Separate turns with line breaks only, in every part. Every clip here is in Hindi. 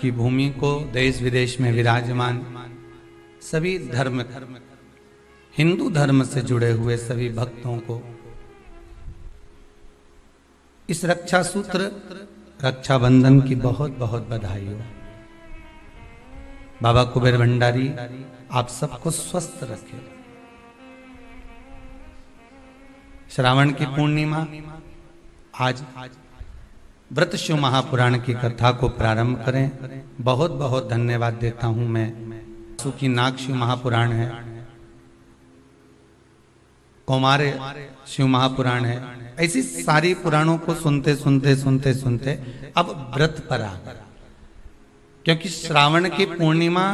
की भूमि को, देश विदेश में विराजमान सभी धर्म, हिंदू धर्म से जुड़े हुए सभी भक्तों को इस रक्षा सूत्र रक्षाबंधन की बहुत बहुत बधाई हो। बाबा कुबेर भंडारी आप सबको स्वस्थ रखे। श्रावण की पूर्णिमा आज व्रत शिव महापुराण की कथा को प्रारंभ करें। बहुत बहुत धन्यवाद देता हूं मैं। सुखी नाग शिव महापुराण है, कौमारे शिव महापुराण है, ऐसी सारी पुराणों को सुनते सुनते सुनते सुनते अब व्रत पर आ गया। क्योंकि श्रावण की पूर्णिमा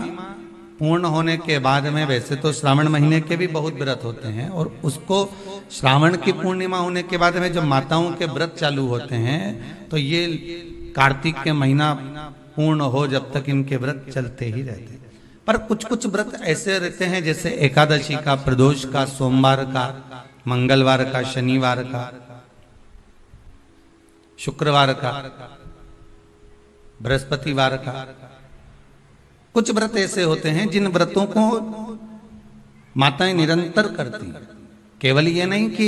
पूर्ण होने के बाद में, वैसे तो श्रावण महीने के भी बहुत व्रत होते हैं, और उसको श्रावण की पूर्णिमा होने के बाद में जब माताओं के व्रत चालू होते हैं तो ये कार्तिक के महीना पूर्ण हो जब तक इनके व्रत चलते ही रहते हैं। पर कुछ कुछ व्रत ऐसे रहते हैं जैसे एकादशी का, प्रदोष का, सोमवार का, मंगलवार का, शनिवार का, शुक्रवार का, बृहस्पतिवार का। कुछ व्रत ऐसे होते हैं जिन व्रतों को माताएं निरंतर करती हैं। केवल ये नहीं कि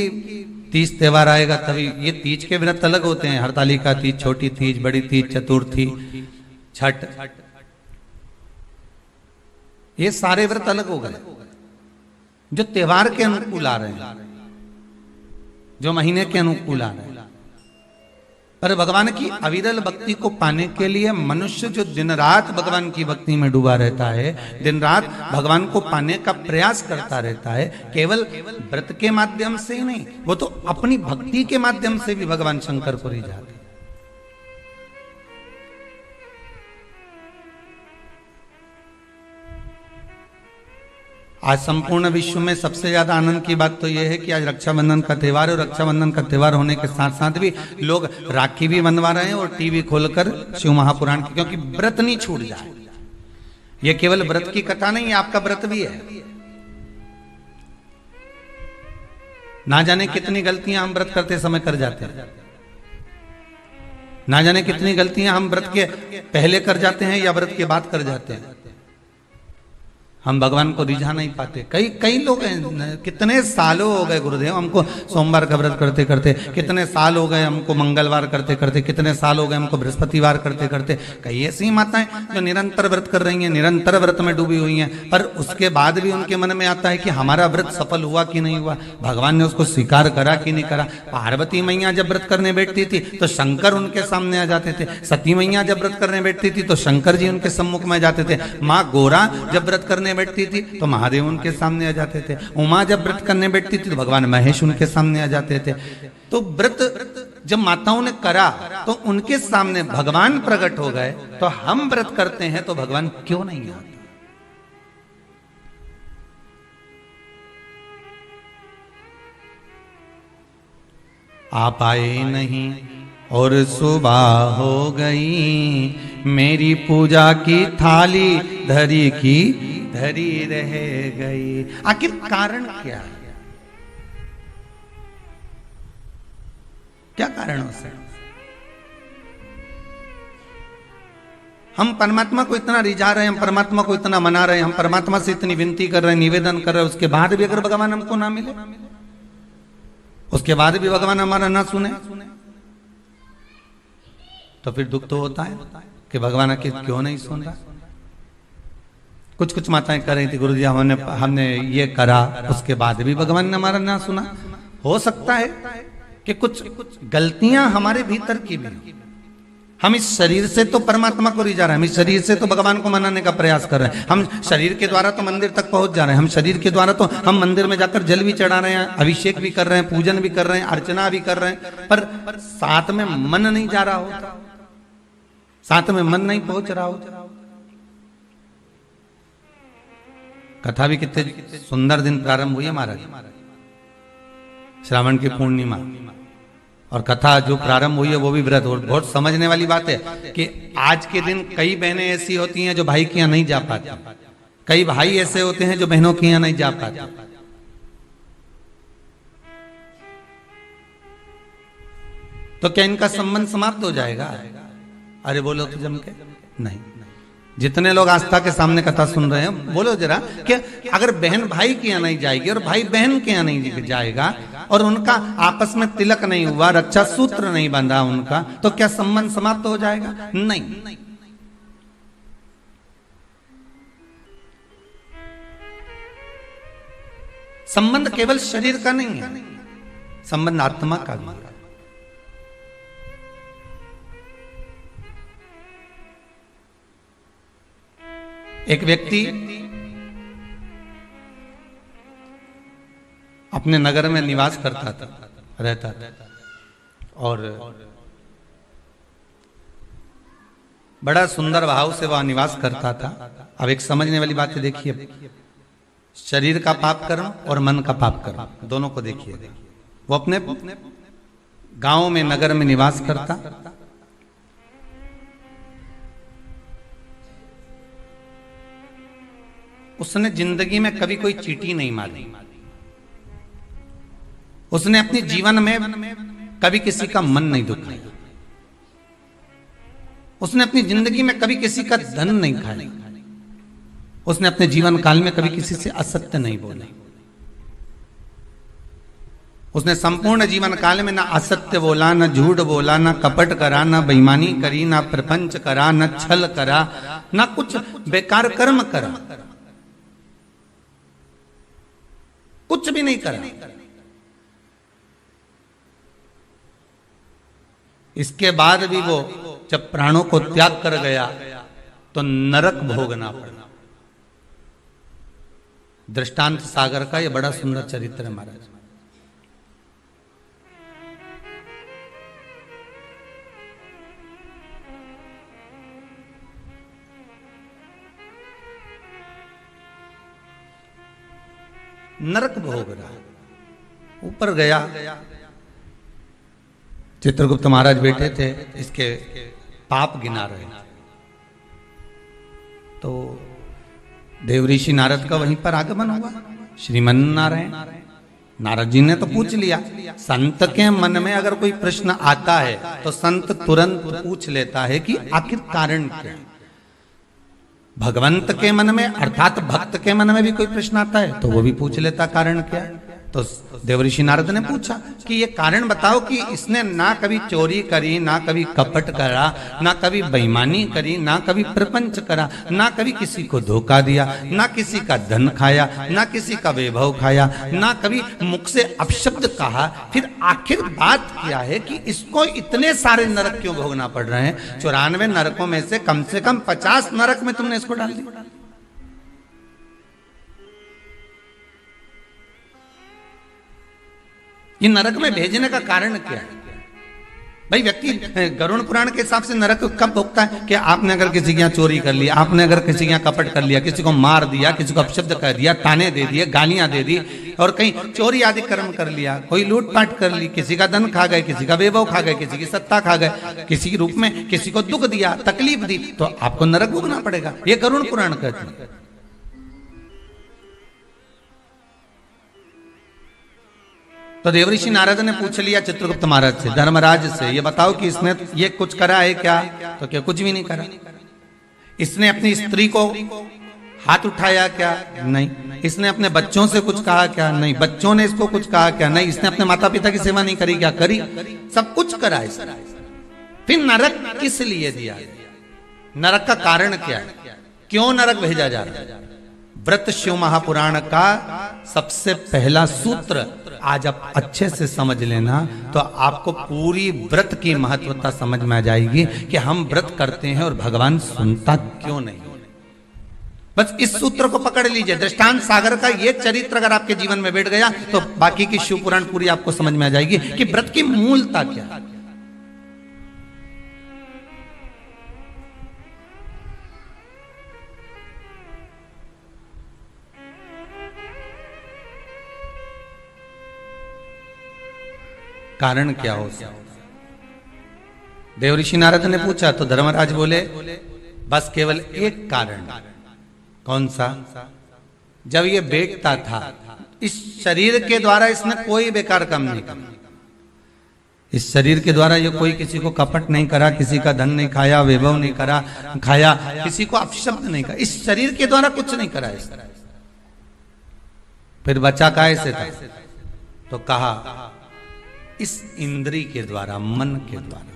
तीज त्योहार आएगा तभी, ये तीज के व्रत अलग होते हैं। हरतालिका तीज, छोटी तीज, बड़ी तीज, चतुर्थी, छठ, ये सारे व्रत अलग हो गए जो त्योहार के अनुकूल आ रहे हैं, जो महीने के अनुकूल आ रहे हैं। पर भगवान की अविरल भक्ति को पाने के लिए मनुष्य जो दिन रात भगवान की भक्ति में डूबा रहता है, दिन रात भगवान को पाने का प्रयास करता रहता है, केवल व्रत के माध्यम से ही नहीं, वो तो अपनी भक्ति के माध्यम से भी भगवान शंकरपुरी जाते हैं। आज संपूर्ण विश्व में सबसे ज्यादा आनंद की बात तो यह है कि आज रक्षाबंधन का त्योहार है, और रक्षाबंधन का त्योहार होने के साथ साथ भी लोग राखी भी बनवा रहे हैं और टीवी खोलकर शिव महापुराण की, क्योंकि व्रत नहीं छूट जाए। यह केवल व्रत की कथा नहीं है, आपका व्रत भी है। ना जाने कितनी गलतियां हम व्रत करते समय कर जाते हैं, ना जाने कितनी गलतियां हम व्रत के पहले कर जाते हैं या व्रत के बाद कर जाते हैं। हम भगवान को रिझा नहीं पाते। कई लोग हैं, कितने सालों हो गए गुरुदेव हमको सोमवार का व्रत करते करते, कितने साल हो गए हमको मंगलवार करते करते, कितने साल हो गए हमको बृहस्पतिवार करते करते। कई ऐसी माताएं जो निरंतर व्रत कर रही हैं, निरंतर व्रत में डूबी हुई हैं, पर उसके बाद भी उनके मन में आता है कि हमारा व्रत सफल हुआ कि नहीं हुआ, भगवान ने उसको स्वीकार करा कि नहीं करा। पार्वती मैया जब व्रत करने बैठती थी तो शंकर उनके सामने आ जाते थे। सती मैया जब व्रत करने बैठती थी तो शंकर जी उनके सम्मुख में जाते थे। माँ गोरा जब व्रत करने बैठती थी तो महादेव उनके सामने आ जाते थे। उमा जब व्रत करने बैठती थी तो भगवान महेश उनके सामने आ जाते थे। तो व्रत जब माताओं ने करा तो उनके सामने भगवान प्रकट हो गए। तो हम व्रत करते हैं तो भगवान क्यों नहीं आते? आप आए नहीं और सुबह हो गई, मेरी पूजा की थाली धरी की धरी रह गई। आखिर कारण क्या है? क्या कारण हो सकता? हम परमात्मा को इतना रिझा रहे हैं, हम परमात्मा को इतना मना रहे हैं, हम परमात्मा से इतनी विनती कर रहे हैं, निवेदन कर रहे हैं, उसके बाद भी अगर भगवान हमको ना मिले, उसके बाद भी भगवान हमारा ना सुने, तो फिर दुख तो होता है कि भगवान आखिर क्यों नहीं सुन रहा। कुछ कुछ माताएं कर रही थी, गुरु जी हमने ये करा, उसके बाद भी भगवान ने हमारा ना सुना। हो सकता है कि कुछ गलतियां हमारे भीतर की भी। हम इस शरीर से तो परमात्मा को रिझा रहे हैं, हम इस शरीर से तो भगवान को मनाने का प्रयास कर रहे हैं, हम शरीर के द्वारा तो मंदिर तक पहुंच जा रहे हैं, हम शरीर के द्वारा तो हम मंदिर में जाकर जल भी चढ़ा रहे हैं, अभिषेक भी कर रहे हैं, पूजन भी कर रहे हैं, अर्चना भी कर रहे हैं, पर साथ में मन नहीं जा रहा होता, साथ में मन नहीं पहुंच रहा होता। कथा भी कितने सुंदर दिन प्रारंभ हुई है महाराज, श्रावण की पूर्णिमा, और कथा जो प्रारंभ हुई है वो भी व्रत। और बहुत समझने वाली बात है कि आज के दिन कई बहनें ऐसी होती हैं जो भाई के यहाँ नहीं जा पाती, कई भाई ऐसे होते हैं जो बहनों के यहाँ नहीं जा पाते। तो क्या इनका संबंध समाप्त हो जाएगा? अरे बोलो तो जम के नहीं। जितने लोग आस्था के सामने कथा सुन रहे हैं, बोलो जरा कि अगर बहन भाई के यहाँ नहीं जाएगी और भाई बहन के यहाँ नहीं जाएगा और उनका आपस में तिलक नहीं हुआ, रक्षा सूत्र नहीं बंधा उनका, तो क्या संबंध समाप्त हो जाएगा? नहीं। संबंध केवल शरीर का नहीं है, संबंध आत्मा का भी है। एक व्यक्ति अपने नगर में निवास करता था, रहता था, और बड़ा सुंदर भाव से वह निवास करता था। अब एक समझने वाली बात है, देखिए, शरीर का पाप कर्म और मन का पाप कर्म दोनों को देखिए। वो अपने गांव में, नगर में निवास करता, उसने जिंदगी में कभी कोई चींटी नहीं मारी, उसने अपने जीवन में कभी किसी का मन नहीं दुखाया, उसने अपनी जिंदगी में कभी किसी का धन नहीं खाया, उसने अपने जीवन काल में कभी किसी से असत्य नहीं बोला, उसने संपूर्ण जीवन काल में ना असत्य बोला, ना झूठ बोला, ना कपट करा, ना बेईमानी करी, ना प्रपंच करा, ना छल करा, ना कुछ बेकार कर्म करा, कुछ भी नहीं करा। इसके बाद भी वो जब प्राणों को त्याग कर गया तो नरक भोगना पड़ा। दृष्टांत सागर का ये बड़ा सुंदर चरित्र है महाराज। नरक भोग रहा, ऊपर गया। चित्रगुप्त महाराज बैठे थे, इसके पाप गिना रहे, तो देवऋषि नारद का वहीं पर आगमन हुआ। श्रीमन नारायण, नारद जी ने तो पूछ लिया। संत के मन में अगर कोई प्रश्न आता है तो संत तुरंत पूछ लेता है कि आखिर कारण क्या है। भगवंत के मन में अर्थात भक्त के मन में भी कोई प्रश्न आता है तो वो भी पूछ लेता कारण क्या है। तो देवऋषि नारद ने पूछा कि ये कारण बताओ कि इसने ना कभी चोरी करी, ना कभी कपट करा, ना कभी बेईमानी करी, ना कभी प्रपंच करा, ना कभी किसी को धोखा दिया, ना किसी का धन खाया, ना किसी का वैभव खाया, ना कभी मुख से अपशब्द कहा। फिर आखिर बात क्या है कि इसको इतने सारे नरक क्यों भोगना पड़ रहे हैं? 94 नरकों में से कम 50 नरक में तुमने इसको डाल दिया। ये नरक में भेजने का कारण क्या है? भाई व्यक्ति गरुड़ पुराण के हिसाब से नरक कब भोगता है कि आपने अगर किसी के यहाँ चोरी कर लिया, आपने अगर किसी के यहाँ कपट कर लिया, किसी को मार दिया, किसी को अपशब्द कर दिया, ताने दे दिए, गालियां दे दी, और कहीं चोरी आदि कर्म कर लिया, कोई लूटपाट कर ली, किसी का धन खा गए, किसी का वैभव खा गए, किसी की सत्ता खा गए, किसी के रूप में किसी को दुख दिया, तकलीफ दी, तो आपको नरक भोगना पड़ेगा। ये गरुड़ पुराण कहते हैं। तो देवऋषि नारद ने पूछ लिया चित्रगुप्त महाराज से, धर्मराज से, ये बताओ कि इसने ये कुछ करा है क्या? तो क्या कुछ भी नहीं करा। इसने अपनी स्त्री को हाथ उठाया क्या? नहीं। इसने अपने बच्चों से कुछ कहा क्या? नहीं। बच्चों ने इसको कुछ कहा क्या? नहीं। इसने अपने माता पिता की सेवा नहीं करी क्या? करी। सब कुछ करा इसने। फिर नरक किस लिए दिया? नरक का कारण क्या है? क्यों नरक भेजा जा रहा है? व्रत शिव महापुराण का सबसे पहला सूत्र आज आप अच्छे से समझ लेना तो आपको पूरी व्रत की महत्वता समझ में आ जाएगी कि हम व्रत करते हैं और भगवान सुनता क्यों नहीं। बस इस सूत्र को पकड़ लीजिए। दृष्टांत सागर का ये चरित्र अगर आपके जीवन में बैठ गया तो बाकी की शिव पुराण पूरी आपको समझ में आ जाएगी कि व्रत की मूलता क्या है। कारण क्या हो सकता? देवऋषि नारद ने पूछा तो धर्मराज बोले बस केवल एक कारण। कौन सा? जब ये बैठता था इस शरीर के द्वारा इसने कोई बेकार काम नहीं किया। इस शरीर के द्वारा ये कोई किसी को कपट नहीं करा, किसी का धन नहीं खाया, वैभव नहीं करा खाया, किसी को अपशब्द नहीं करा, इस शरीर के द्वारा कुछ नहीं करा। फिर बचा काहे से था? तो कहा इस इंद्री के द्वारा, मन के द्वारा।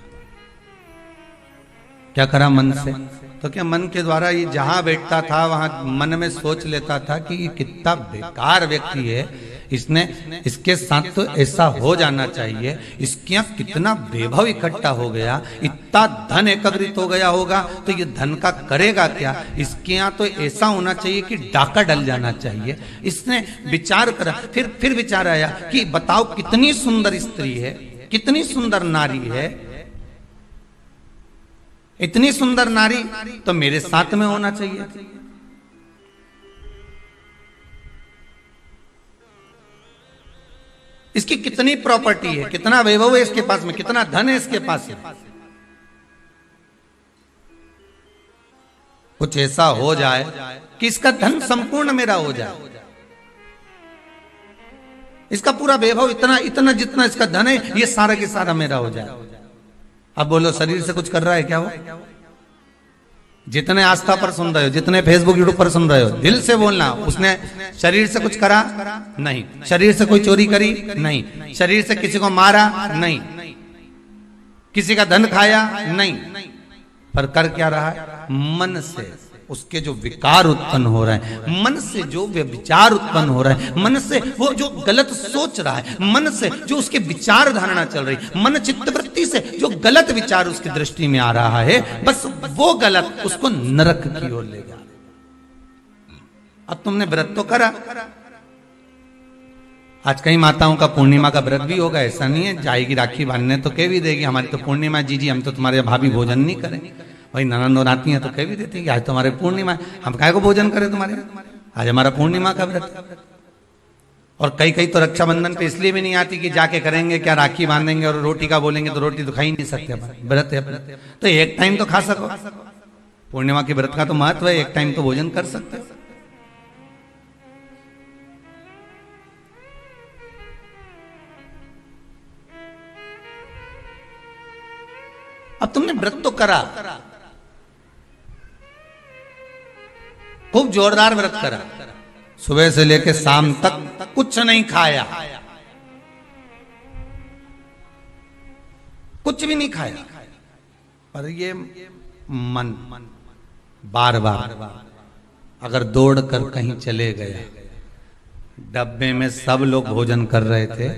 क्या करा मन से? तो क्या मन के द्वारा ये जहां बैठता था वहां मन में सोच लेता था कि ये कितना बेकार व्यक्ति है, इसने इसके साथ तो ऐसा हो जाना चाहिए, इसके यहाँ कितना वैभव इकट्ठा हो गया, इतना धन एकत्रित हो गया होगा, तो ये धन का करेगा क्या, इसके यहाँ तो ऐसा होना चाहिए कि डाका डल जाना चाहिए। इसने विचार करा, फिर विचार आया कि बताओ कितनी सुंदर स्त्री है, कितनी सुंदर नारी है, इतनी सुंदर नारी तो मेरे साथ में होना चाहिए। इसकी कितनी प्रॉपर्टी है, कितना वैभव है इसके पास में, कितना धन है इसके पास में। कुछ ऐसा हो जाए कि इसका धन संपूर्ण मेरा हो जाए, इसका पूरा वैभव इतना इतना जितना इसका धन है ये सारा के सारा मेरा हो जाए। अब बोलो शरीर से कुछ कर रहा है क्या वो? जितने आस्था पर सुन रहे हो, जितने फेसबुक यूट्यूब पर सुन रहे हो, दिल से बोलना, उसने शरीर से कुछ करा नहीं, शरीर से कोई चोरी करी नहीं, शरीर से किसी को मारा नहीं, किसी का धन खाया नहीं, पर कर क्या रहा है? मन से उसके जो विकार उत्पन्न हो रहा है, मन से जो विचार उत्पन्न हो रहा है, मन से वो जो गलत सोच रहा है, मन से जो उसके विचार धारणा चल रही, मन चित्तवृत्ति से जो गलत विचार उसकी दृष्टि में आ रहा है, बस वो गलत उसको नरक की ओर ले जा। अब तुमने व्रत तो करा, आज कई माताओं का पूर्णिमा का व्रत भी होगा, ऐसा नहीं है, जाएगी राखी बांधने तो कह भी देगी हमारी तो पूर्णिमा जी हम तो तुम्हारे भाभी भोजन नहीं करें, भाई ननंद और आती हैं तो कह भी देती है कि आज तो हमारे पूर्णिमा है, हम काहे को भोजन करें तुम्हारे, आज हमारा पूर्णिमा का व्रत। और कई कई तो रक्षाबंधन पे इसलिए भी नहीं आती कि जाके करेंगे क्या, राखी बांधेंगे और रोटी का बोलेंगे तो रोटी तो खा ही नहीं सकते, व्रत है, तो एक टाइम तो खा सको। पूर्णिमा के व्रत का तो महत्व है, एक टाइम तो भोजन कर सकते। अब तुमने व्रत तो करा, खूब जोरदार व्रत करा, सुबह से लेकर शाम तक कुछ नहीं खाया, कुछ भी नहीं खाया, पर ये मन बार बार अगर दौड़ कर कहीं चले गया, डब्बे में सब लोग भोजन कर रहे थे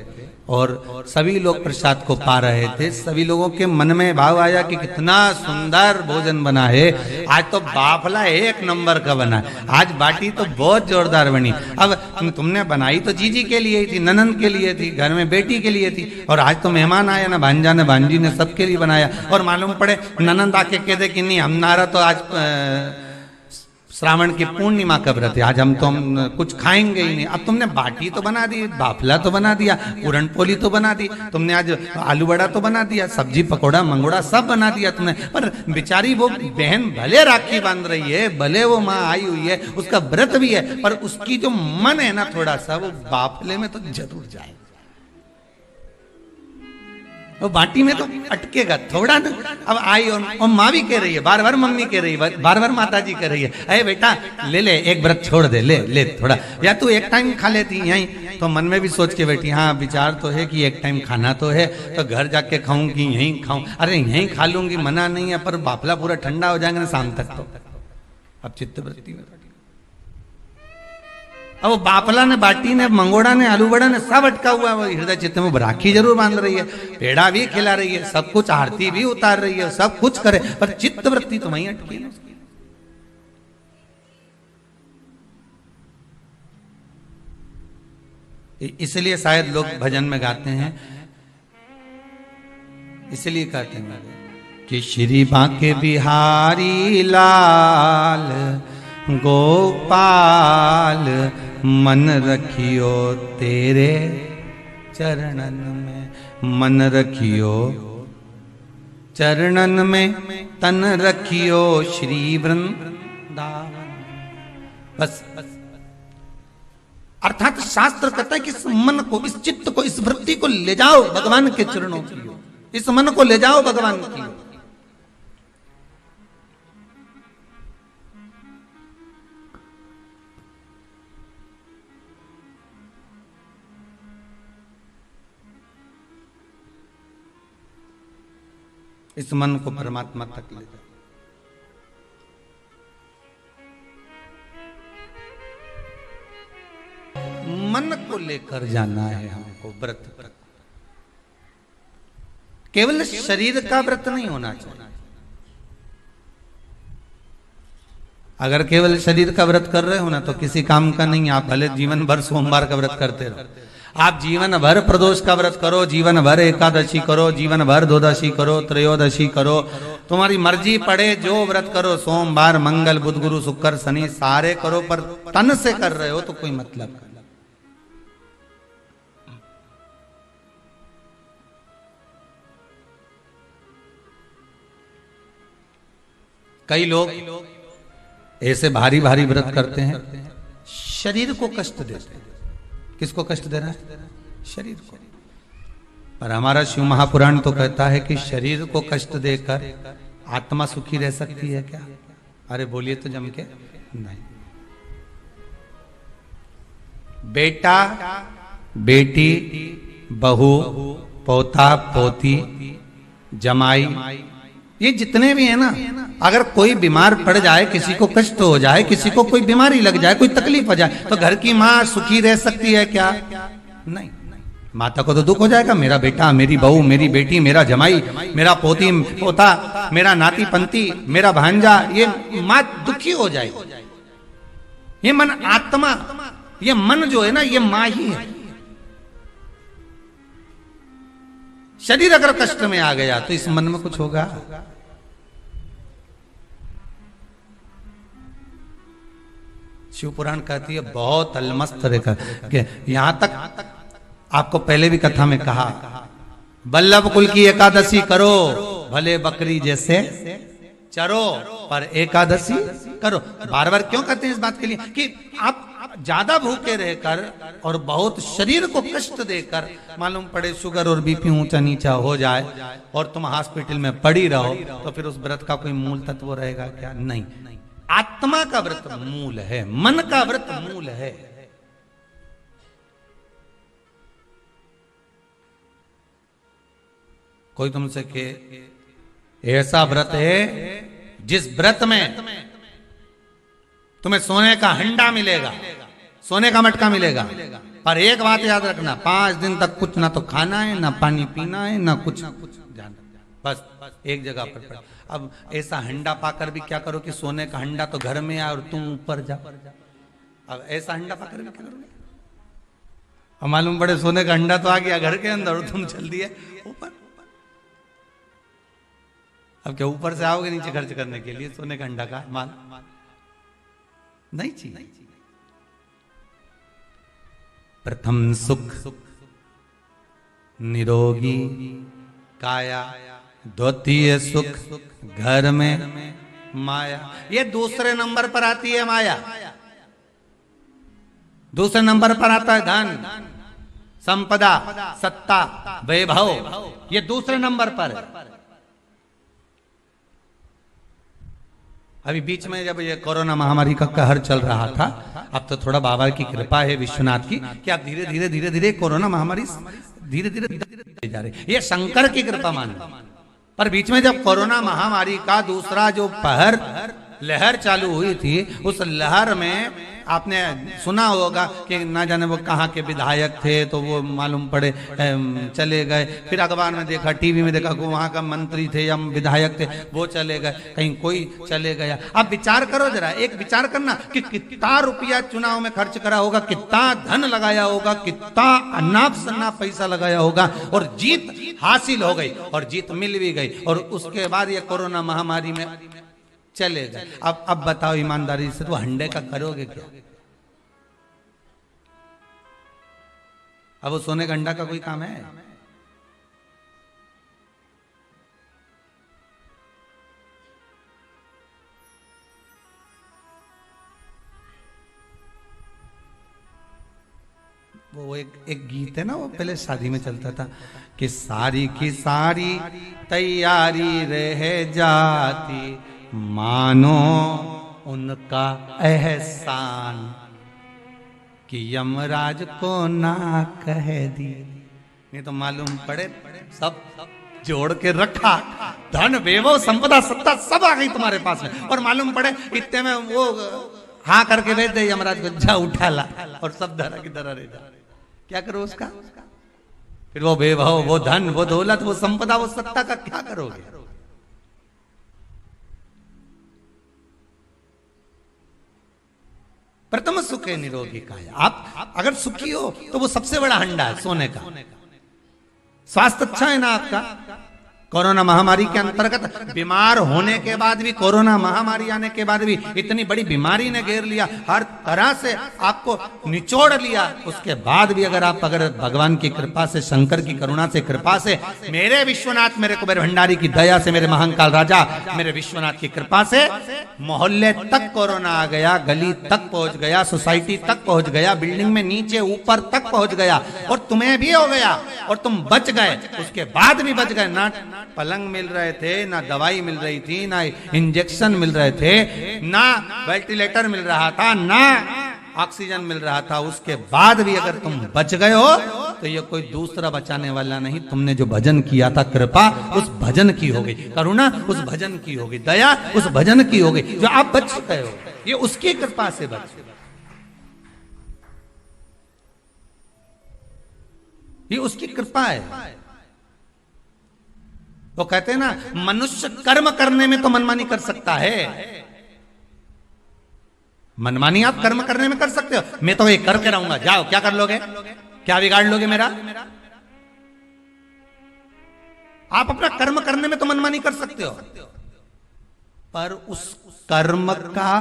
और सभी लोग प्रसाद को पा रहे थे, सभी लोगों के मन में भाव आया कि कितना सुंदर भोजन बना है, आज तो बाफला एक नंबर का बना है, आज बाटी तो बहुत जोरदार बनी। अब तुमने बनाई तो जीजी के लिए थी, ननंद के लिए थी, घर में बेटी के लिए थी, और आज तो मेहमान आया ना, भांजा ने भांजी ने सबके लिए बनाया, और मालूम पड़े ननंद आके कह दे कि नहीं हम नारा तो आज श्रावण की पूर्णिमा का व्रत है, आज हम कुछ खाएंगे ही नहीं। अब तुमने बाटी तो बना दी, बाफला तो बना दिया, पूरण पोली तो बना दी, तुमने आज आलू बड़ा तो बना दिया, सब्जी पकोड़ा मंगोड़ा सब बना दिया तुमने, पर बेचारी वो बहन भले राखी बांध रही है, भले वो माँ आई हुई है, उसका व्रत भी है, पर उसकी जो मन है ना थोड़ा सा वो बाफले में तो जरूर जाए, वो बाटी में तो अटकेगा थोड़ा ना। अब आई और माँ भी कह रही है, बार बार मम्मी कह रही है, बार बार माता जी कह रही है, अरे बेटा ले ले एक व्रत छोड़ दे, ले ले थोड़ा, या तू एक टाइम खा लेती यहीं, तो मन में भी सोच के बैठी हाँ विचार तो है कि एक टाइम खाना तो है, तो घर जाके खाऊं कि यहीं खाऊं, अरे यहीं खा लूंगी मना नहीं है, पर बाफला पूरा ठंडा हो जाएगा ना शाम तक तो। अब चित्तवृत्ति में अब वो बाफला ने बाटी ने मंगोड़ा ने आलू बड़ा ने सब अटका हुआ है, हृदय चित्त में राखी जरूर बांध रही है, पेड़ा भी खिला रही है, सब कुछ आरती भी उतार रही है, सब कुछ करे, पर चित्त वृत्ति तो वहीं अटकी है। इसलिए शायद लोग भजन में गाते हैं, इसलिए कहते हैं कि श्री बांके बिहारी लाल गोपाल मन रखियो तेरे चरणन में, मन रखियो चरणन में, तन रखियो श्री वृंदावन। बस अर्थात शास्त्र कहता है कि इस मन को, इस चित्त को, इस वृत्ति को ले जाओ भगवान के चरणों की ओर। इस मन को ले जाओ भगवान की। इस मन को परमात्मा तक ले जाओ। मन को लेकर जाना है हमको व्रत पर। केवल शरीर का व्रत नहीं होना चाहिए। अगर केवल शरीर का व्रत कर रहे हो ना तो किसी काम का नहीं। आप भले जीवन भर सोमवार का व्रत करते रहो, आप जीवन भर प्रदोष का व्रत करो, जीवन भर एकादशी करो, जीवन भर द्वादशी करो, त्रयोदशी करो, तुम्हारी मर्जी पड़े जो व्रत करो, सोमवार मंगल बुध गुरु शुक्र शनि सारे करो, पर तन से कर रहे हो तो कोई मतलब नहीं। कई लोग ऐसे भारी भारी व्रत करते हैं, शरीर को कष्ट देते हैं। किसको कष्ट दे रहा है? शरीर को। पर हमारा शिव महापुराण तो कहता है कि शरीर को कष्ट देकर आत्मा सुखी रह सकती है क्या? अरे बोलिए तो जम के नहीं। बेटा बेटी बहू पोता पोती जमाई ये जितने भी है ना, अगर कोई बीमार पड़ जाए, किसी को कष्ट हो जाए, किसी को कोई बीमारी लग जाए, कोई तकलीफ हो जाए, तो घर की माँ सुखी रह सकती है क्या? नहीं। माता को तो दुख हो जाएगा, मेरा बेटा मेरी बहू मेरी बेटी मेरा जमाई मेरा पोती पोता मेरा नाती पंती मेरा भांजा, ये माँ दुखी हो जाएगी। ये मन आत्मा, ये मन जो है ना, ये माँ ही है। शरीर अगर कष्ट में आ गया तो इस मन में कुछ होगा? शिव पुराण कहती है बहुत अलमस्त रेखा कि यहां तक आपको पहले भी कथा में कहा, वल्लभ कुल की एकादशी करो, भले बकरी जैसे चरो पर एकादशी करो। बार बार क्यों कहते हैं इस बात के लिए कि आप ज्यादा भूखे रहकर और बहुत शरीर को कष्ट देकर मालूम पड़े शुगर और बीपी ऊंचा नीचा हो जाए और तुम हॉस्पिटल में पड़ी रहो, तो फिर उस व्रत का कोई मूल तत्व रहेगा क्या? नहीं। आत्मा का व्रत मूल है, मन का व्रत मूल है। कोई तुमसे के ऐसा व्रत है जिस व्रत में तुम्हें सोने का हंडा मिलेगा, सोने का मटका मिलेगा, पर एक बात याद रखना, 5 दिन तक कुछ ना तो खाना है, ना पानी पीना है, ना कुछ जाना, बस एक जगह पर। अब ऐसा हंडा पाकर भी क्या करो कि सोने का हंडा तो घर में आए और तुम ऊपर जाओ। अब ऐसा हंडा पाकर भी क्या करोगे? अब मालूम पड़े सोने का हंडा तो आ गया घर के अंदर और तुम चल दिए ऊपर। अब क्या ऊपर से आओगे नीचे खर्च करने के लिए सोने का हंडा का माल? नहीं चाहिए। प्रथम सुख निरोगी काया, द्वितीय सुख घर में माया। ये दूसरे नंबर पर आती है माया। दूसरे नंबर पर आता है धन संपदा सत्ता वैभव, ये दूसरे नंबर पर। अभी बीच में जब ये कोरोना महामारी का कहर चल रहा था, अब तो थोड़ा बाबा की कृपा है विश्वनाथ की कि आप धीरे धीरे धीरे धीरे कोरोना महामारी धीरे धीरे जा रही। ये शंकर की कृपा मान। पर बीच में जब कोरोना महामारी का दूसरा जो पहर लहर चालू हुई थी, उस लहर में आपने सुना होगा कि ना जाने वो कहाँ के विधायक थे, तो वो मालूम पड़े चले गए। फिर अखबार में देखा, टीवी में देखा, वहाँ का मंत्री थे या विधायक थे वो चले गए, कहीं कोई चले गया। अब विचार करो जरा, एक विचार करना कि कितना रुपया चुनाव में खर्च करा होगा, कितना धन लगाया होगा, कितना अनाप शनाप पैसा लगाया होगा, और जीत हासिल हो गई और जीत मिल भी गई, और उसके बाद ये कोरोना महामारी में चले गए। अब बताओ ईमानदारी से, तो हंडे का करोगे क्या? अब वो सोने का अंडा का कोई काम है? वो एक गीत है ना, वो पहले शादी में चलता था कि सारी की सारी तैयारी रह जाती, मानो उनका एहसान कि यमराज को ना कह दी। नहीं तो मालूम पड़े सब जोड़ के रखा, धन वैभव संपदा सत्ता सब आ गई तुम्हारे पास में, और मालूम पड़े इतने में वो हाँ करके भेज दे यमराज को, जा उठा ला, और सब धरा की तरह रह जा। क्या करो उसका? फिर वो वैभव, वो धन, वो दौलत, वो संपदा, वो सत्ता का क्या करोगे? प्रथम सुखे निरोगी काया। आप अगर सुखी हो तो वो सबसे बड़ा हंडा है सोने का। स्वास्थ्य अच्छा है ना आपका? कोरोना महामारी के अंतर्गत बीमार होने के बाद भी, कोरोना महामारी आने के बाद भी, इतनी बड़ी बीमारी ने घेर लिया, हर तरह से आपको निचोड़ लिया, उसके बाद भी अगर आप भगवान की कृपा से, शंकर की करुणा से, कृपा से, मेरे विश्वनाथ, मेरे कुबेर भंडारी की दया से, मेरे महाकाल राजा मेरे विश्वनाथ की कृपा से मोहल्ले तक कोरोना आ गया, गली तक पहुंच गया, सोसाइटी तक पहुंच गया, बिल्डिंग में नीचे ऊपर तक पहुंच गया, और तुम्हें भी हो गया और तुम बच गए, उसके बाद भी बच गए। ना पलंग मिल रहे थे, ना दवाई मिल रही थी, ना इंजेक्शन मिल रहे थे, ना वेंटिलेटर मिल रहा था, ना ऑक्सीजन मिल रहा था, उसके बाद भी अगर तुम बच गए हो तो ये कोई दूसरा बचाने वाला नहीं, तुमने जो भजन किया था, कृपा उस भजन की हो गई, करुणा उस भजन की हो गई, दया उस भजन की हो गई, जो आप बच गए हो, ये उसकी कृपा से बच, ये उसकी कृपा है। वो कहते हैं ना, मनुष्य कर्म करने में तो मनमानी कर सकता है, मनमानी आप कर्म करने में कर सकते हो, मैं तो ये करके रहूंगा, जाओ क्या कर लोगे, क्या बिगाड़ लोगे मेरा? आप अपना कर्म करने में तो मनमानी कर सकते हो, पर उस कर्म का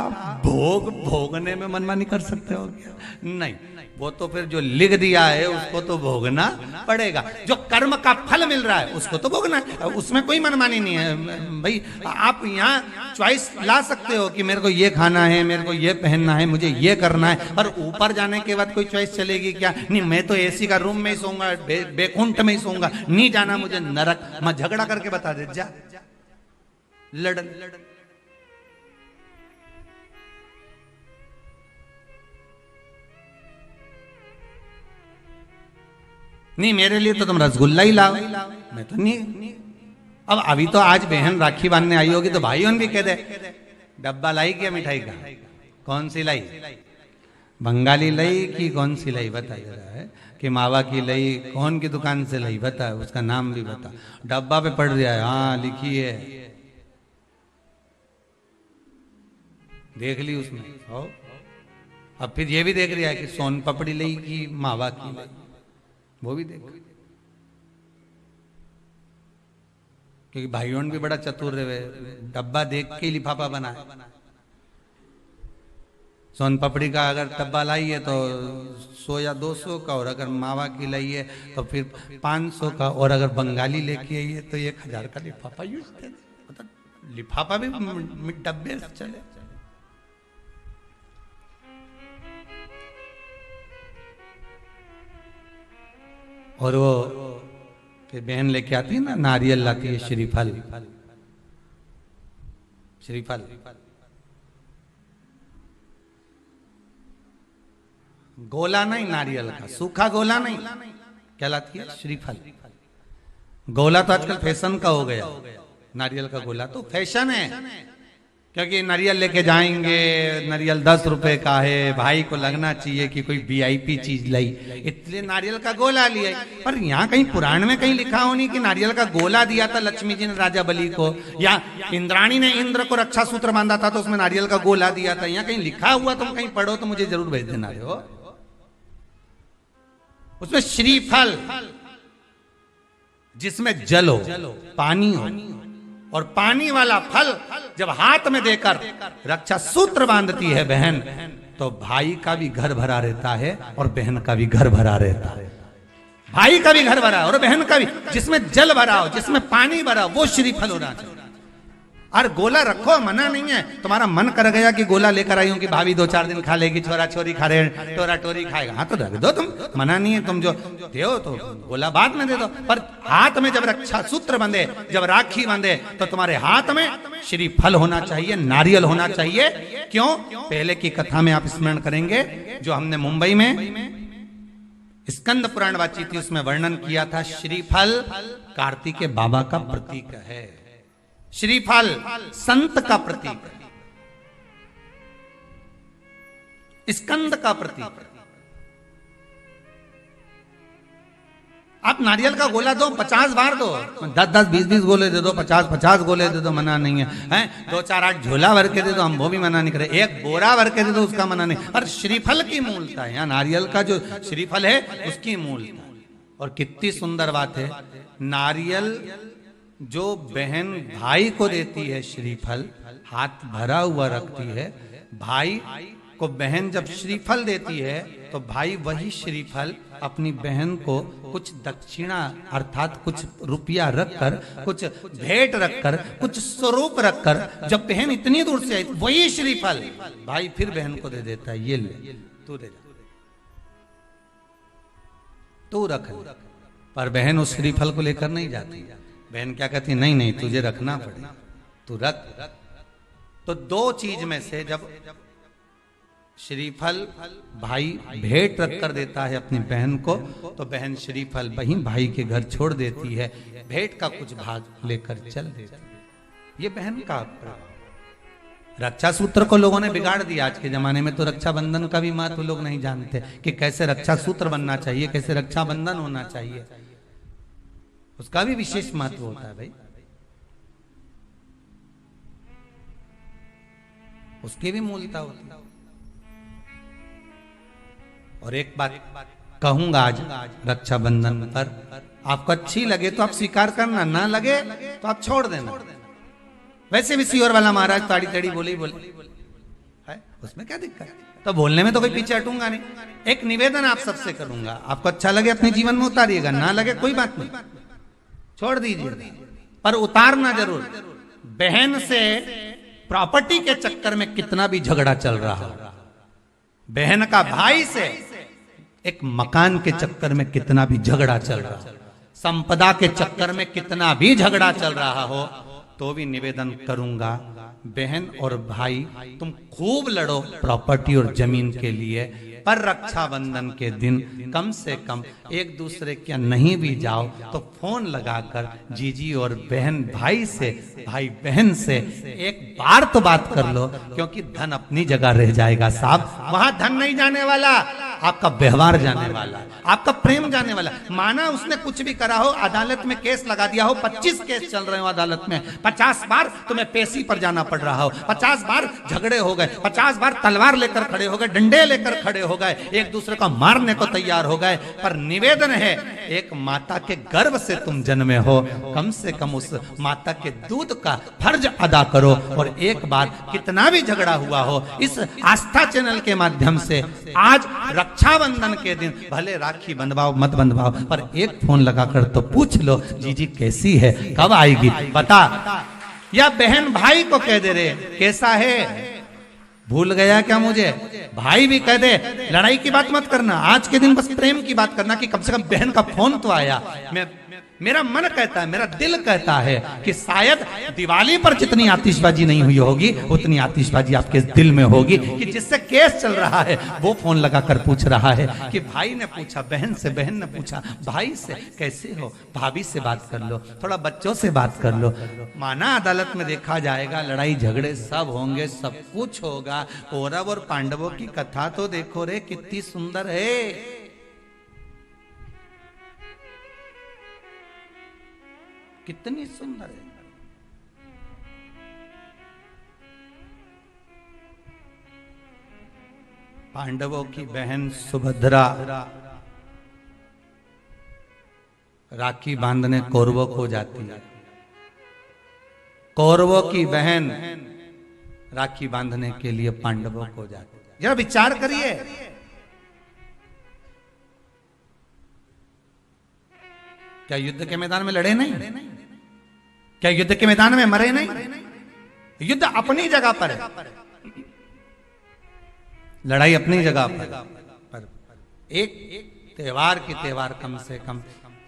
भोग भोगने में मनमानी कर सकते हो क्या? नहीं, वो तो फिर जो लिख दिया है उसको तो भोगना पड़ेगा, जो कर्म का फल मिल रहा है उसको तो भोगना है, उसमें कोई मनमानी नहीं है भाई। आप यहाँ चॉइस ला सकते हो कि मेरे को ये खाना है, मेरे को ये पहनना है, मुझे ये करना है, पर ऊपर जाने के बाद कोई चॉइस चलेगी क्या? नहीं, मैं तो एसी का रूम में ही सोऊंगा, बेकुंठ में ही सोऊंगा, नहीं जाना मुझे नरक, मैं झगड़ा करके बता दे, जा लड़। नहीं, मेरे लिए तो तुम रसगुल्ला ही लाओ, मैं तो नहीं। अब अभी तो आज बहन राखी बांधने आई होगी तो भाइयों भी कह दे, डब्बा लाई क्या मिठाई का, कौन सी लाई, बंगाली लाई कि कौन सी लाई, बता रहा है कि मावा की लाई, कौन की दुकान से लाई, बता, उसका नाम भी बता, डब्बा पे पड़ रहा है, हाँ लिखी है, देख ली उसमें। अब फिर ये भी देख रहा है कि सोन पपड़ी लाई कि मावा की लाई, वो भी देखो, क्योंकि भाइयों भी बड़ा चतुर रहे, डब्बा देख के लिफाफा बना है। सोन पपड़ी का अगर डब्बा लाई है तो 100 या 200 का, और अगर मावा की लाई है तो फिर 500 का, और अगर बंगाली लेके आई है तो 1000 का लिफाफा यूज कर, मतलब लिफाफा भी डब्बे से चले। और वो फिर बहन लेके आती है ना, नारियल लाती है, श्रीफल, श्रीफल गोला नहीं, नारियल का सूखा गोला नहीं, क्या लाती है? श्रीफल। गोला तो आजकल फैशन का हो गया, नारियल का गोला तो फैशन है, क्योंकि नारियल लेके जाएंगे, नारियल 10 रुपए का है, भाई को लगना चाहिए कि कोई वीआईपी चीज लाई, इसलिए नारियल का गोला लिया। पर यहाँ कहीं पुराण में कहीं लिखा हो नहीं कि नारियल का गोला दिया था लक्ष्मी जी ने राजा बलि को, या इंद्राणी ने इंद्र को रक्षा सूत्र बांधा था तो उसमें नारियल का गोला दिया था, यहाँ कहीं लिखा हुआ तुम कहीं पढ़ो तो मुझे जरूर भेज देना हो। उसमें श्रीफल, जिसमें जल हो, पानी हो, और पानी वाला फल जब हाथ में देकर रक्षा सूत्र बांधती है बहन, तो भाई का भी घर भरा रहता है और बहन का भी घर भरा रहता है, भाई का भी घर भरा और बहन का भी, जिसमें जल भरा हो, जिसमें पानी भरा हो, वो श्रीफल होना चाहिए। और गोला रखो, मना नहीं है। तुम्हारा मन कर गया कि गोला लेकर आई हूं कि भाभी 2-4 दिन खा लेगी, छोरा छोरी खा रहे, टोरा टोरी खाएगा, हाँ तो रख दो, तुम मना नहीं है। तुम जो दो तो गोला बाद में दे दो, पर हाथ में जब रक्षा सूत्र बंधे, जब राखी बंधे, तो तुम्हारे हाथ में श्रीफल होना चाहिए, नारियल होना चाहिए। क्यों? पहले की कथा में आप स्मरण करेंगे, जो हमने मुंबई में स्कंद पुराण वाची थी, उसमें वर्णन किया था। श्रीफल कार्तिकेय बाबा का प्रतीक है, श्रीफल संत का प्रतीक है, स्कंद का प्रतीक है। आप नारियल का गोला दो, 50 बार दो, 10-10, 20-20 गोले दे दो, 50-50 गोले दे दो, मना नहीं है, हैं? 2-4-8 झोला भर के दे दो, हम वो भी मना नहीं करे। एक बोरा भर के दे दो, उसका मना नहीं। पर श्रीफल की मूलता है, यहाँ नारियल का जो श्रीफल है उसकी मूलता। और कितनी सुंदर बात है, नारियल जो बहन भाई को देती है, श्रीफल हाथ भरा हुआ रखती है, भाई को बहन जब श्रीफल देती है तो भाई वही श्रीफल अपनी बहन को कुछ दक्षिणा अर्थात कुछ रुपया रखकर, कुछ भेंट रखकर, कुछ स्वरूप रखकर, जब बहन इतनी दूर से आई वही श्रीफल भाई फिर बहन को दे देता है, ये ले तू दे जा, तू रख। पर बहन उस श्रीफल को लेकर नहीं जाती, बहन क्या कहती, नहीं नहीं तुझे रखना पड़ेगा, तू रख। तो दो चीज में से जब श्रीफल भाई भेंट रख कर देता है अपनी बहन को, तो बहन श्रीफल वही भाई के घर छोड़ देती है, भेंट का कुछ भाग लेकर चल देती है। ये बहन का प्रभाव। रक्षा सूत्र को लोगों ने बिगाड़ दिया। आज के जमाने में तो रक्षाबंधन का भी महत्व लोग नहीं जानते कि कैसे रक्षा सूत्र बनना चाहिए, कैसे रक्षाबंधन होना चाहिए, उसका भी विशेष महत्व होता है भाई, उसकी भी मूलता होती है। और एक बात कहूंगा आज रक्षाबंधन पर, आपको अच्छी लगे तो आप स्वीकार करना, ना लगे तो आप छोड़ देना। वैसे भी सीहोर वाला महाराज ताड़ी ताड़ी बोले ही बोले है, उसमें क्या दिक्कत है? तो बोलने में तो कोई पीछे हटूंगा नहीं। एक निवेदन आप सबसे करूंगा, आपको अच्छा लगे अपने जीवन में उतारिएगा, ना लगे कोई बात नहीं, छोड़ दीजिए, पर उतारना जरूर। बहन से प्रॉपर्टी के चक्कर में कितना भी झगड़ा चल रहा हो, बहन का भाई से एक मकान के चक्कर में कितना भी झगड़ा चल रहा हो, संपदा के चक्कर में कितना भी झगड़ा चल रहा हो, तो भी निवेदन करूंगा, बहन और भाई तुम खूब लड़ो प्रॉपर्टी और जमीन के लिए, पर रक्षाबंधन के दिन कम से कम एक दूसरे के नहीं भी जाओ तो फोन लगाकर जीजी और बहन भाई से, भाई बहन से एक बार तो बात कर लो, क्योंकि धन अपनी जगह रह जाएगा साहब, वहां धन नहीं जाने वाला, आपका व्यवहार जाने वाला, आपका प्रेम जाने वाला। माना उसने कुछ भी करा हो, अदालत में केस लगा दिया हो, 25 केस चल रहे हो अदालत में, 50 बार तुम्हें पेशी पर जाना पड़ रहा हो, 50 बार झगड़े हो गए, 50 बार तलवार लेकर खड़े हो गए, डंडे लेकर खड़े हो गए, एक दूसरे को मारने को तैयार हो गए, पर निवेदन है, एक माता के गर्भ से तुम जन्मे हो, कम से कम उस माता के दूध का फर्ज अदा करो। और एक बार कितना भी झगड़ा हुआ हो, इस आस्था चैनल के माध्यम से आज रक्षाबंधन के दिन भले राखी बंधवाओ मत बंधवाओ, पर एक फोन लगाकर तो पूछ लो, जीजी कैसी है, कब आएगी बता, या बहन भाई को कह दे रहे कैसा है, भूल गया क्या मुझे, भाई भी कह दे, लड़ाई की बात मत करना, आज के दिन बस प्रेम की बात करना कि कम से कम बहन का फोन तो आया। मेरा मन कहता है, मेरा दिल कहता है कि शायद दिवाली पर जितनी आतिशबाजी नहीं हुई होगी उतनी आतिशबाजी आपके दिल में होगी, कि जिससे केस चल रहा है वो फोन लगाकर पूछ रहा है कि भाई ने पूछा बहन से, बहन ने पूछा भाई से, कैसे हो, भाभी से बात कर लो, थोड़ा बच्चों से बात कर लो। माना अदालत में देखा जाएगा, लड़ाई झगड़े सब होंगे, सब कुछ होगा, कौरव और पांडवों की कथा तो देखो रे कितनी सुंदर है, कितनी सुंदर है। पांडवों की बहन सुभद्रा राखी बांधने कौरवों को जाती है, कौरवों की बहन राखी बांधने के लिए पांडवों को जाती है। जरा विचार करिए, क्या युद्ध के मैदान में लड़े नहीं, क्या युद्ध के मैदान में मरे नहीं, युद्ध अपनी जगह पर है, लड़ाई अपनी जगह पर एक त्योहार की त्योहार कम से कम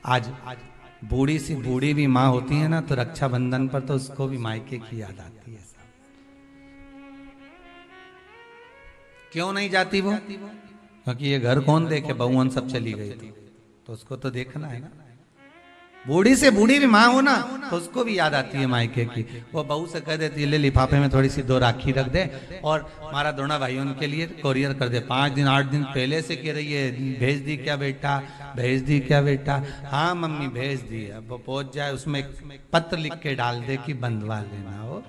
आज बूढ़ी सी बूढ़ी भी माँ होती है ना, तो रक्षाबंधन पर तो उसको भी मायके की याद आती है। क्यों नहीं जाती वो? क्योंकि ये घर कौन देखे, बहुवन सब चली गई थी, तो उसको तो देखना है ना। बूढ़ी से बूढ़ी भी माँ हो ना, तो उसको भी याद आती है मायके की। वो बहू से कह देती है ले लिफाफे में थोड़ी सी 2 राखी रख दे और हमारा दोनों भाइयों के लिए कोरियर कर दे। 5 दिन 8 दिन पहले से कह रही है भेज दी क्या बेटा, भेज दी क्या बेटा? हाँ मम्मी भेज दी। अब वो पहुंच जाए, उसमें एक पत्र लिख के डाल दे कि बंधवा लेना, हो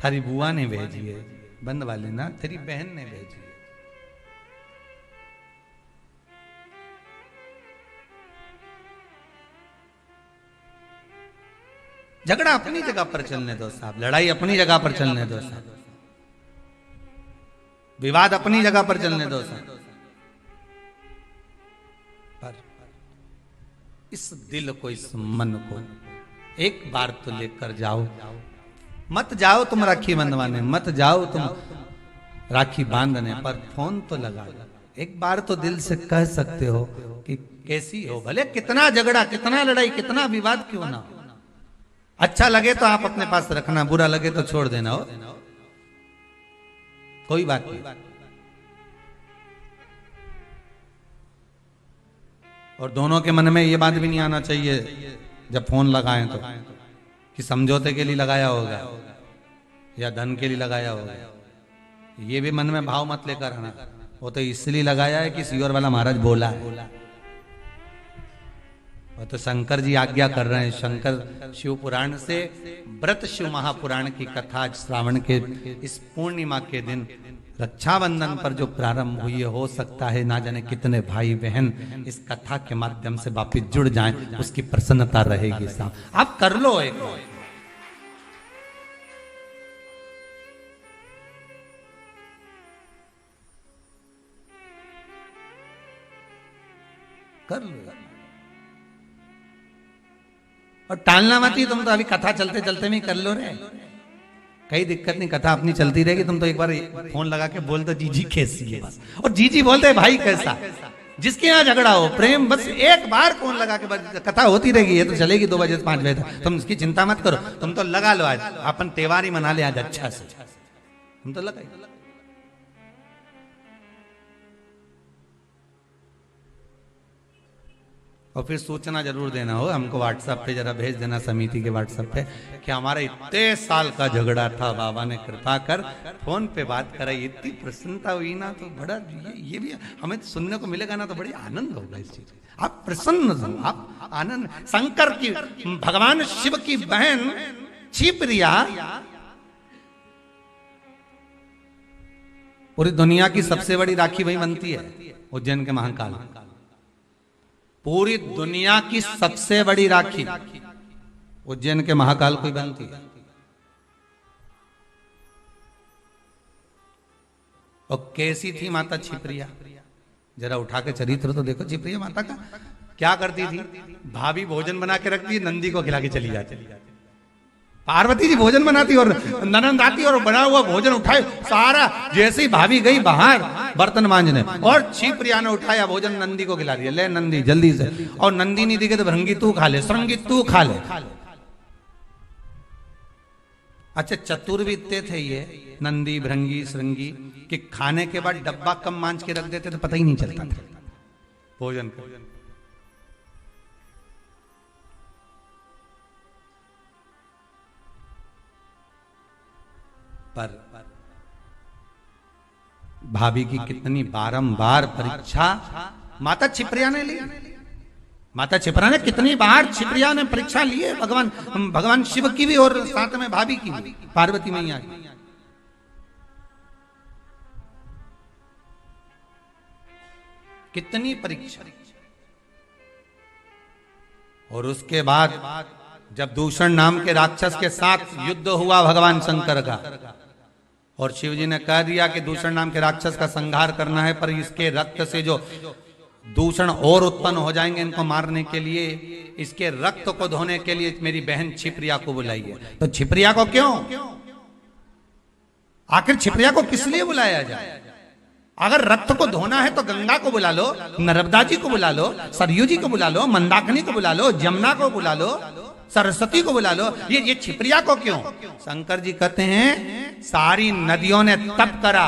थारी बुआ ने भेजी है, बंधवा लेना, तेरी बहन ने भेजी है। झगड़ा अपनी जगह पर चलने दो साहब, लड़ाई अपनी जगह पर चलने दो साहब, विवाद अपनी जगह पर चलने दो साहब, पर इस दिल को, इस मन को एक बार तो लेकर जाओ। मत जाओ तुम राखी बंधवाने, मत जाओ तुम राखी बांधने, पर फोन तो लगा लो। एक बार तो दिल से कह सकते हो कि कैसी हो, भले कितना झगड़ा, कितना लड़ाई, कितना विवाद क्यों ना हो। अच्छा लगे तो आप अपने पास रखना, बुरा लगे तो छोड़ देना, हो कोई बात नहीं। और दोनों के मन में ये बात भी नहीं आना चाहिए जब फोन लगाएं तो कि समझौते के लिए लगाया होगा या धन के लिए लगाया होगा। ये भी मन में भाव मत लेकर आना, वो तो इसलिए लगाया है कि सियोर वाला महाराज बोला है। और तो शंकर जी आज्ञा कर रहे हैं। शंकर शिव पुराण से व्रत शिव महापुराण की कथा श्रावण के इस पूर्णिमा के दिन रक्षाबंधन पर जो प्रारंभ हुई है, हो सकता है ना जाने कितने भाई बहन इस कथा के माध्यम से वापिस जुड़ जाएं, उसकी प्रसन्नता रहेगी साहब। आप कर लो एक कर लो और टालना मत ही। तुम तो अभी कथा चलते चलते में कर लो रे, कई दिक्कत नहीं, कथा अपनी चलती रहेगी। तुम तो एक बार फोन लगा के बोल दो जीजी कैसी है बस, और जीजी बोलते भाई कैसा। जिसके यहाँ झगड़ा हो प्रेम, बस एक बार फोन लगा के बस कथा होती रहेगी। ये तो चलेगी 2 बजे से 5 बजे तक, तुम इसकी चिंता मत करो। तुम तो लगा लो, आज अपन त्योहार ही मना ले आज अच्छा से, तुम तो लगा। और फिर सूचना जरूर देना हो हमको, व्हाट्सएप पे जरा भेज देना, समिति के व्हाट्सएप पे, कि हमारा इतने साल का झगड़ा था, बाबा ने कृपा कर फोन पे बात कराई। इतनी प्रसन्नता हुई ना, तो बड़ा ये भी हमें सुनने को मिलेगा ना, तो बड़ी आनंद होगा इस चीज। आप प्रसन्न हो, आप आनंद। शंकर की, भगवान शिव की बहन शिवप्रिया पूरी दुनिया की सबसे बड़ी राखी वही बनती है, उज्जैन के महाकाल। पूरी दुनिया की सबसे बड़ी राखी उज्जैन के महाकाल को बनती है। और कैसी थी माता छिप्रिया, जरा उठा के चरित्र तो देखो छिप्रिया माता का। क्या करती थी? भाभी भोजन बना के रखती, नंदी को खिला के चली जाती। पार्वती जी भोजन बनाती और ननंद आती और बना हुआ भोजन उठाए सारा। जैसे ही भाभी गई बाहर बर्तन मांजने, और छिप्रिया ने उठाया भोजन नंदी को खिला दिया। ले नंदी जल्दी से, और नंदी नहीं दिखे तो भृंगी तू खा ले, श्रृंगी तू खा ले। अच्छा चतुर भी इतने थे ये नंदी भृंगी श्रृंगी कि खाने के बाद डब्बा कम मांझ के रख देते तो पता ही नहीं चलता था भोजन का। पर भाभी की कितनी बारंबार परीक्षा माता छिप्रिया ने ली। माता छिप्रिया ने कितनी बार छिप्रिया ने परीक्षा ली है, भगवान शिव की भी और साथ में भाभी की भी, पार्वती मैया की। कितनी परीक्षा। और उसके बाद जब दूषण नाम के राक्षस के साथ युद्ध हुआ भगवान शंकर का, और शिव जी ने कह दिया कि दूषण नाम के राक्षस का संहार करना है, पर इसके रक्त से जो दूषण और उत्पन्न हो जाएंगे, इनको मारने के लिए, इसके रक्त को धोने के लिए मेरी बहन छिप्रिया को बुलाइए। तो छिप्रिया को क्यों? आखिर छिपरिया को किस लिए बुलाया जाए? अगर रक्त को धोना है तो गंगा को बुला लो, नर्मदा जी को बुला लो, सरयू जी को बुला लो, मंदाकिनी को बुला लो, जमुना को बुला लो, सरस्वती को बुला लो, ये छिपरिया को क्यों? शंकर जी कहते हैं सारी नदियों ने तप करा,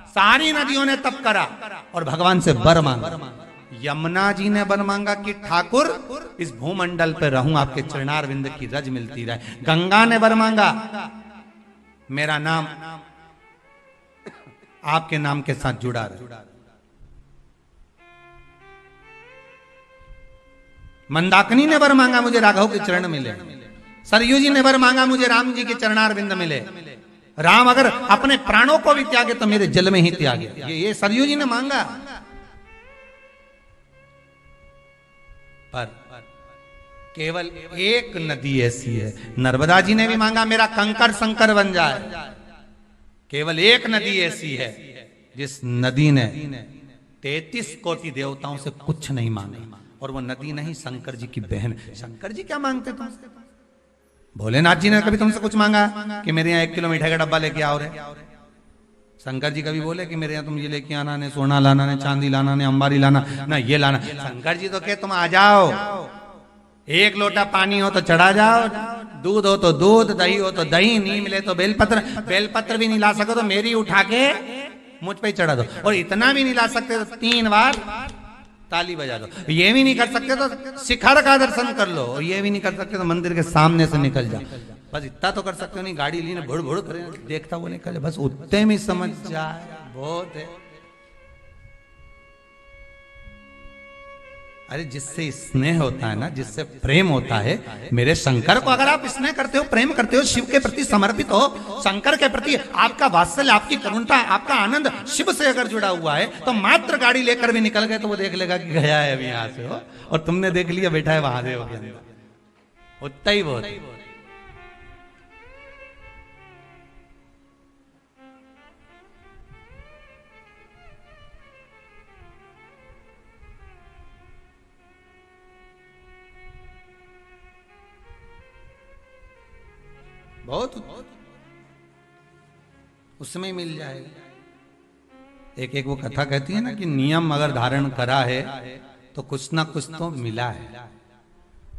सारी नदियों ने तप करा और भगवान से वर मांगा। यमुना जी ने वर मांगा कि ठाकुर इस भूमंडल पर रहूं, आपके चरणार विंद की रज मिलती रहे। गंगा ने वर मांगा मेरा नाम आपके नाम के साथ जुड़ा रहे। मंदाकिनी ने वर मांगा मुझे राघव के चरण मिले। सरयू जी ने वर मांगा मुझे राम जी के चरणार विंद मिले। राम अगर अपने प्राणों को भी त्यागे तो मेरे जल में ही त्यागे, ये सरयू जी ने मांगा। पर केवल एक नदी ऐसी है, नर्मदा जी ने भी मांगा मेरा कंकर संकर बन जाए। केवल एक नदी ऐसी है जिस नदी ने 33 कोटि देवताओं से कुछ नहीं मांगा, और वो नदी नहीं शंकर जी की बहन। शंकर जी क्या मांगते तुमसे? भोलेनाथ जी ने कभी तुमसे कुछ मांगा कि मेरे यहाँ 1 किलो मिठाई का डब्बा लेके आओ रे? शंकर जी कभी बोले कि मेरे यहाँ तुम ये लेके आना, ने सोना लाना, ने चांदी लाना, ने अंबारी लाना, ना ये लाना? शंकर जी तो कहे तुम आ जाओ, 1 लोटा पानी हो तो चढ़ा जाओ, दूध हो तो दूध, दही हो तो दही, नहीं मिले तो बेलपत्र, बेलपत्र भी नहीं ला सको तो मेरी उठा के मुझ पे चढ़ा दो, और इतना भी नहीं ला सकते तो 3 बार ताली बजा दो। ये भी नहीं कर सकते तो शिखर का दर्शन कर लो, और ये भी नहीं कर सकते तो मंदिर के सामने से निकल जाओ। बस इतना तो कर सकते हो, नहीं गाड़ी ली ना भुड़ भुड़ करे देखता वो निकल जाए, बस उतने में समझ जाए बहुत है। अरे जिससे स्नेह होता है ना, जिससे प्रेम होता है, मेरे शंकर को अगर आप स्नेह करते हो, प्रेम करते हो, शिव के प्रति समर्पित हो, शंकर के प्रति आपका वात्सल्य, आपकी करुणता, आपका आनंद शिव से अगर जुड़ा हुआ है, तो मात्र गाड़ी लेकर भी निकल गए तो वो देख लेगा कि गया है अभी यहां से हो, और तुमने देख लिया बैठा है महादेव के अंदर, उतना ही बहुत। बहुत उसमें मिल जाएगा। एक वो कथा कहती है ना कि नियम अगर धारण करा है तो कुछ ना कुछ तो मिला है।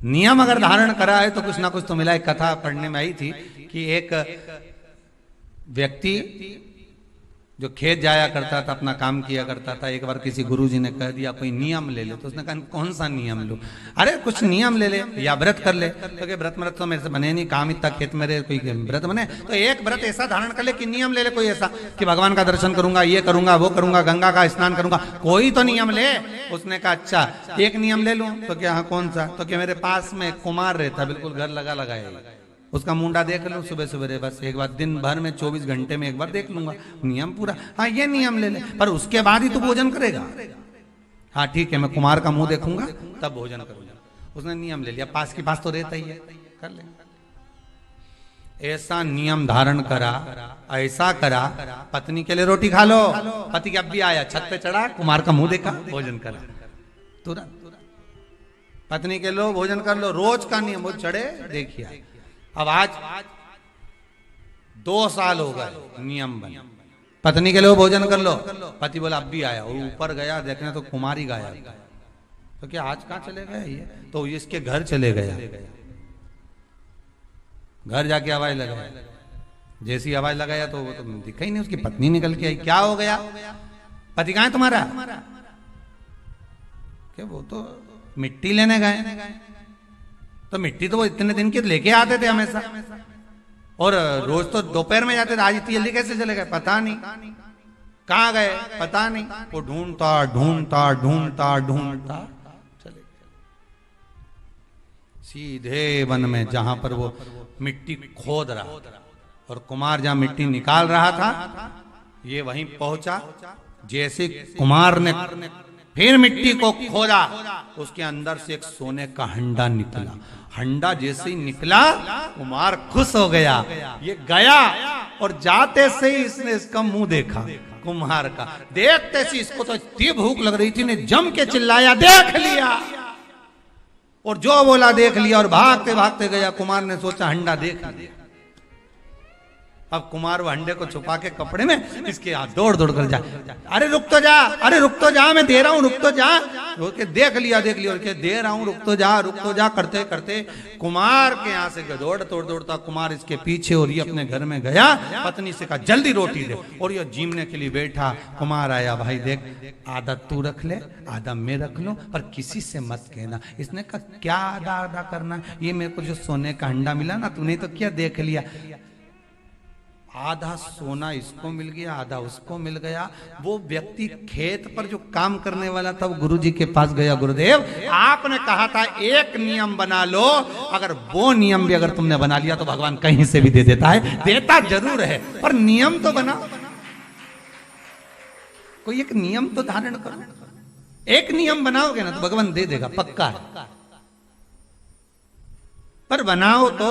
नियम अगर धारण करा है तो कुछ ना कुछ तो मिला है। कथा पढ़ने में आई थी कि एक व्यक्ति जो खेत जाया करता था, अपना काम किया करता था, एक बार किसी गुरुजी ने कह दिया कोई नियम ले ले, तो उसने कहा कौन सा नियम लूं? अरे कुछ नियम ले ले या व्रत कर ले। तो कि व्रत तो मेरे से बने नहीं, काम इतना खेत मेरे, कोई व्रत बने तो एक व्रत ऐसा धारण कर ले कि नियम ले ले कोई ऐसा कि भगवान का दर्शन करूंगा, ये करूंगा, वो करूंगा, गंगा का स्नान करूंगा, कोई तो नियम ले। उसने कहा अच्छा एक नियम ले लूं। तो क्या हाँ कौन सा? तो क्या मेरे पास में कुमार रहता, बिल्कुल घर लगा लगाया, उसका मुंडा देख लूं सुबह सवेरे, बस एक बार दिन भर में 24 घंटे में एक बार देख लूंगा, नियम पूरा। हाँ ये नियम ले ले, पर उसके बाद ही तू भोजन करेगा। हाँ ठीक है, मैं कुमार का मुंह देखूंगा तब भोजन करूंगा। उसने नियम ले लिया, पास के पास तो रहता ही है, कर ले। ऐसा नियम धारण करा, ऐसा करा, पत्नी के लिए रोटी खा लो, पति के अब भी आया, छत पे चढ़ा, कुमार का मुंह देखा, भोजन करा तुरंत। पत्नी के लो भोजन कर लो, रोज का नियम। वो चढ़े देखिए, अब आज 2 साल हो गए नियम बन, पत्नी के लिए भोजन कर लो, पति बोला अब भी आया, और ऊपर गया देखने तो कुमारी गाया। तो क्या आज कहाँ चले गए ये? तो इसके घर चले गया, घर जाके आवाज लगाया, जैसी आवाज लगाया तो वो तो दिखा ही नहीं, उसकी पत्नी निकल के आई। क्या हो गया? पति कहाँ है तुम्हारा? क्या वो तो मिट्टी लेने गए। तो मिट्टी तो वो इतने दिन की लेके आते थे हमेशा, और रोज तो दोपहर में जाते थे, आज इतनी जल्दी कैसे चले गए? पता नहीं कहाँ गए, पता नहीं। वो ढूंढता ढूंढता ढूंढता ढूंढता चले गए सीधे वन में, जहां पर वो मिट्टी खोद रहा था, और कुमार जहां मिट्टी निकाल रहा था, ये वहीं पहुंचा। जैसे कुमार ने फिर मिट्टी को खोदा, उसके अंदर से एक सोने का हंडा निकला। हंडा जैसे ही निकला, कुमार खुश हो गया, ये गया, और जाते से ही इसने इसका मुंह देखा कुम्हार का। देखते से इसको तो इतनी भूख लग रही थी, ने जम के चिल्लाया देख लिया, और जो बोला देख लिया, और भागते भागते गया। कुमार ने सोचा हंडा देख लिया, अब कुमार वो अंडे को छुपा के कपड़े में इसके हाथ दौड़ दौड़ कर जा, अरे रुक तो जा, अरे रुक तो जा, मैं दे रहा हूँ, रुक तो जा। वो के देख लिया और के दे रहा हूँ, रुक तो जा करते करते कुमार के यहाँ से दौड़ता कुमार इसके पीछे, और ये अपने घर में गया, पत्नी से कहा जल्दी रोटी दे, और ये जीमने के लिए बैठा। कुमार आया, भाई देख आधा तू रख ले, आधा मैं रख लूं, पर किसी से मत कहना। इसने कहा क्या आधा आधा करना, ये मेरे को जो सोने का अंडा मिला ना, तूने तो क्या देख लिया, आधा सोना इसको मिल गया, आधा उसको मिल गया। वो व्यक्ति खेत पर जो काम करने वाला था वो गुरुजी के पास गया, गुरुदेव आपने कहा था एक नियम बना लो, अगर वो नियम भी अगर तुमने बना लिया तो भगवान कहीं से भी दे देता है, देता जरूर है, पर नियम तो बनाओ, कोई एक नियम तो धारण करो। एक नियम बनाओगे ना तो भगवान दे देगा, पक्का है, पर बनाओ तो।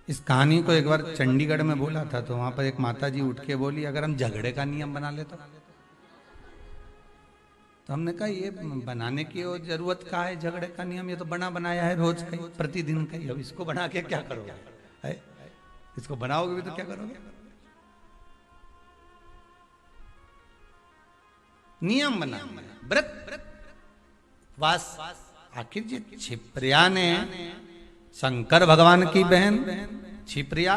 इस कहानी को एक बार चंडीगढ़ में बोला था, तो वहां पर एक माता जी उठ के बोली अगर हम झगड़े का नियम बना ले तो हमने कहा ये बनाने की जरूरत का है, झगड़े का नियम ये तो बना बनाया है रोज का, प्रतिदिन का ही, अब इसको बना के क्या करोगे, है इसको बनाओगे भी तो क्या करोगे। नियम बना, व्रत वास। आखिर ये छिप्रिया ने शंकर भगवान की बहन छिप्रिया,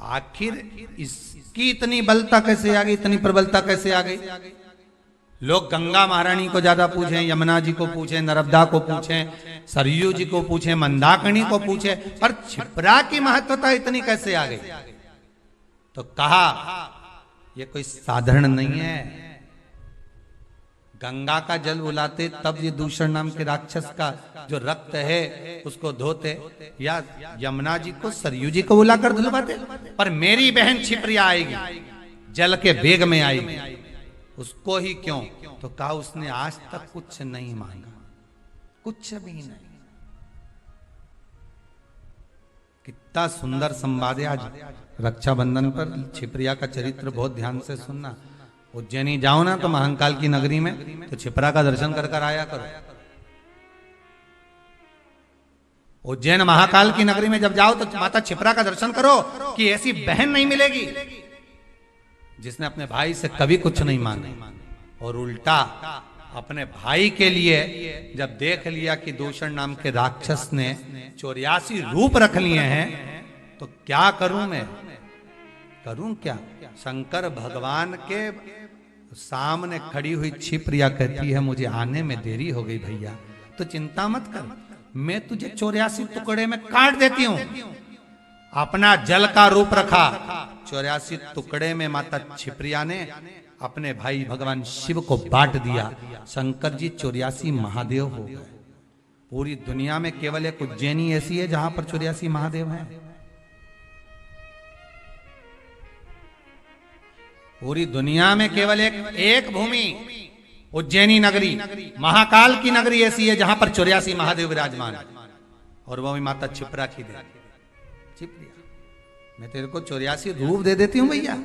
आखिर इसकी इतनी बलता कैसे आ गई, इतनी प्रबलता कैसे आ गई। लोग गंगा महारानी को ज्यादा पूछें, यमुना जी को पूछें, नर्मदा को पूछें, सरयू जी को पूछें, मंदाकिनी को पूछें, पर छिप्रा की महत्वता इतनी कैसे आ गई। तो कहा ये कोई साधारण नहीं है, गंगा का जल बुलाते तब ये दूषण नाम के राक्षस का जो रक्त है उसको धोते, या यमुना जी को सरयू जी को बुलाकर धुलवाते, पर मेरी बहन छिप्रिया आएगी जल के वेग में आएगी, उसको ही क्यों। तो कहा उसने आज तक कुछ नहीं मांगा, कुछ भी नहीं। कितना सुंदर संवाद है। आज रक्षाबंधन पर छिप्रिया का चरित्र बहुत ध्यान से सुनना। उज्जैनी जाओ ना तो महाकाल की नगरी में तो छिप्रा का दर्शन कर कर आया करो। उज्जैन महाकाल की नगरी में जब जाओ तो माता छिप्रा का दर्शन करो कि ऐसी बहन नहीं मिलेगी जिसने अपने भाई से कभी कुछ नहीं मांगा, और उल्टा अपने भाई के लिए जब देख लिया कि दूषण नाम के राक्षस ने 84 रूप रख लिए हैं तो क्या करूं मैं, करूं क्या। शंकर भगवान के सामने खड़ी हुई छिप्रिया कहती है मुझे आने में देरी हो गई भैया, तो चिंता मत कर, मैं तुझे 84 टुकड़े में काट देती हूं। अपना जल का रूप रखा, 84 टुकड़े में माता छिप्रिया ने अपने भाई भगवान शिव को बांट दिया। शंकर जी 84 महादेव हो गए। पूरी दुनिया में केवल एक उज्जैनी ऐसी है जहां पर 84 महादेव हैं। पूरी दुनिया में केवल एक भूमि उज्जैनी नगरी, महाकाल की नगरी ऐसी है जहां पर 84 महादेव विराजमान, और वो भी माता छिप्रा की दे। छिप्रिया मैं तेरे को 84 रूप दे देती हूं भैया,